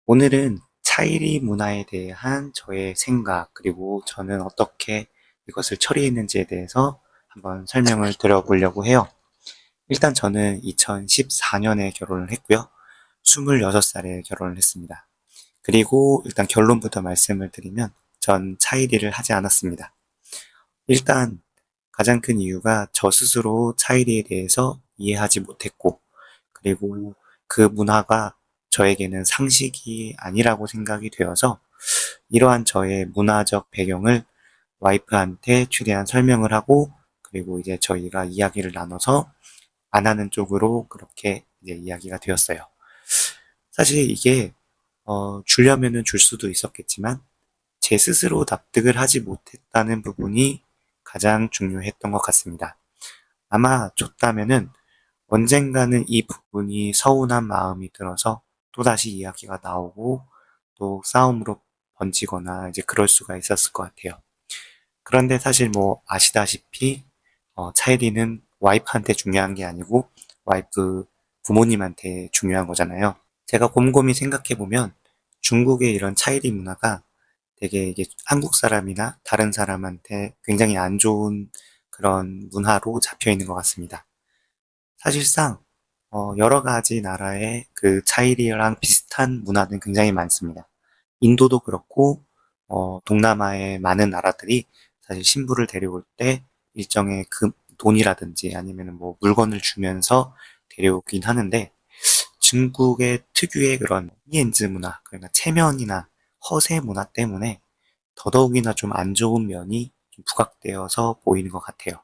오늘은 차이리 문화에 대한 저의 생각, 그리고 저는 어떻게 이것을 처리했는지에 대해서 한번 설명을 드려보려고 해요. 일단 저는 2014년에 결혼을 했고요. 26살에 결혼을 했습니다. 그리고 일단 결론부터 말씀을 드리면 전 차이리를 하지 않았습니다. 일단 가장 큰 이유가 저 스스로 차이리에 대해서 이해하지 못했고, 그리고 그 문화가 저에게는 상식이 아니라고 생각이 되어서 이러한 저의 문화적 배경을 와이프한테 최대한 설명을 하고, 그리고 이제 저희가 이야기를 나눠서 안 하는 쪽으로 그렇게 이제 이야기가 되었어요. 사실 이게 주려면은 줄 수도 있었겠지만 제 스스로 납득을 하지 못했다는 부분이 가장 중요했던 것 같습니다. 아마 줬다면은 언젠가는 이 부분이 서운한 마음이 들어서 또다시 이야기가 나오고 또 싸움으로 번지거나 이제 그럴 수가 있었을 것 같아요. 그런데 사실 뭐 아시다시피 차이리는 와이프한테 중요한 게 아니고 와이프 부모님한테 중요한 거잖아요. 제가 곰곰이 생각해보면 중국의 이런 차이리 문화가 되게 이게 한국 사람이나 다른 사람한테 굉장히 안 좋은 그런 문화로 잡혀 있는 것 같습니다. 사실상 여러 가지 나라의 그 차이리랑 비슷한 문화는 굉장히 많습니다. 인도도 그렇고 동남아의 많은 나라들이 사실 신부를 데려올 때 일정의 돈이라든지 아니면 뭐 물건을 주면서 데려오긴 하는데 중국의 특유의 그런 이엔즈 문화, 그러니까 체면이나 허세 문화 때문에 더더욱이나 좀 안 좋은 면이 좀 부각되어서 보이는 것 같아요.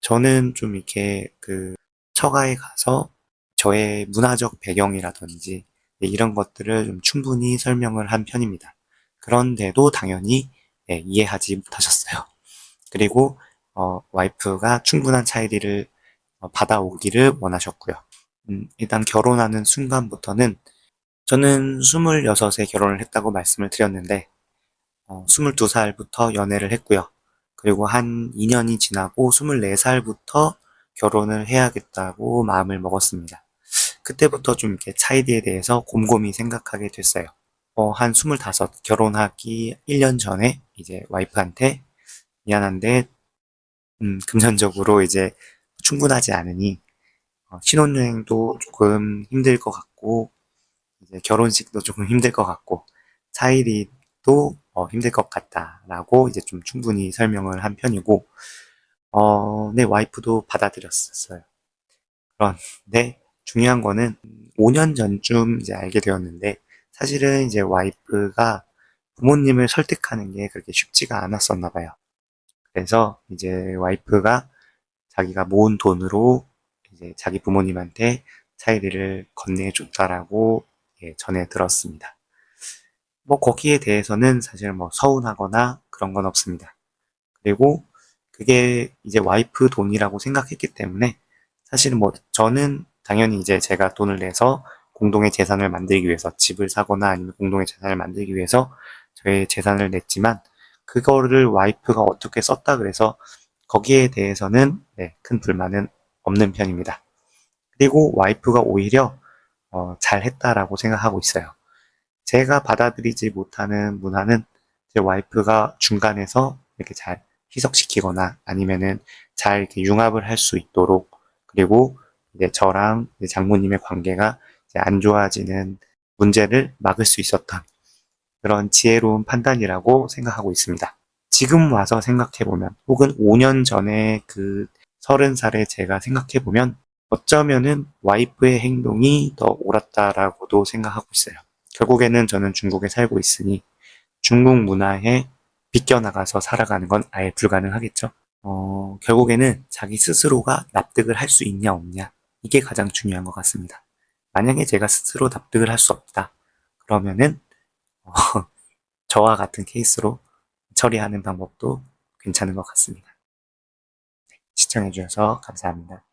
저는 좀 이렇게 그 처가에 가서 저의 문화적 배경이라든지 이런 것들을 좀 충분히 설명을 한 편입니다. 그런데도 당연히 이해하지 못하셨어요. 그리고 와이프가 충분한 차이리를 받아오기를 원하셨고요. 일단 결혼하는 순간부터는 저는 26에 결혼을 했다고 말씀을 드렸는데 22살부터 연애를 했고요. 그리고 한 2년이 지나고 24살부터 결혼을 해야겠다고 마음을 먹었습니다. 그때부터 좀 이렇게 차이에 대해서 곰곰이 생각하게 됐어요. 한 25, 결혼하기 1년 전에 이제 와이프한테 미안한데, 금전적으로 이제 충분하지 않으니, 신혼여행도 조금 힘들 것 같고, 이제 결혼식도 조금 힘들 것 같고, 차일이도 힘들 것 같다라고 이제 좀 충분히 설명을 한 편이고, 내 와이프도 받아들였었어요. 그런데 중요한 거는 5년 전쯤 이제 알게 되었는데, 사실은 이제 와이프가 부모님을 설득하는 게 그렇게 쉽지가 않았었나 봐요. 그래서 이제 와이프가 자기가 모은 돈으로 이제 자기 부모님한테 차이리를 건네줬다라고 전해 들었습니다. 뭐 거기에 대해서는 사실 뭐 서운하거나 그런 건 없습니다. 그리고 그게 이제 와이프 돈이라고 생각했기 때문에 사실은 뭐 저는 당연히 이제 제가 돈을 내서 공동의 재산을 만들기 위해서 집을 사거나 아니면 공동의 재산을 만들기 위해서 저의 재산을 냈지만 그거를 와이프가 어떻게 썼다 그래서 거기에 대해서는 큰 불만은 없는 편입니다. 그리고 와이프가 오히려 잘했다라고 생각하고 있어요. 제가 받아들이지 못하는 문화는 제 와이프가 중간에서 이렇게 잘 희석시키거나 아니면은 잘 이렇게 융합을 할 수 있도록 그리고 이제 저랑 이제 장모님의 관계가 이제 안 좋아지는 문제를 막을 수 있었던 그런 지혜로운 판단이라고 생각하고 있습니다. 지금 와서 생각해보면 혹은 5년 전에 그 30살에 제가 생각해보면 어쩌면은 와이프의 행동이 더 옳았다라고도 생각하고 있어요. 결국에는 저는 중국에 살고 있으니 중국 문화에 비껴나가서 살아가는 건 아예 불가능하겠죠. 결국에는 자기 스스로가 납득을 할 수 있냐 없냐 이게 가장 중요한 것 같습니다. 만약에 제가 스스로 납득을 할 수 없다 그러면은 어, 저와 같은 케이스로 처리하는 방법도 괜찮은 것 같습니다. 시청해주셔서 감사합니다.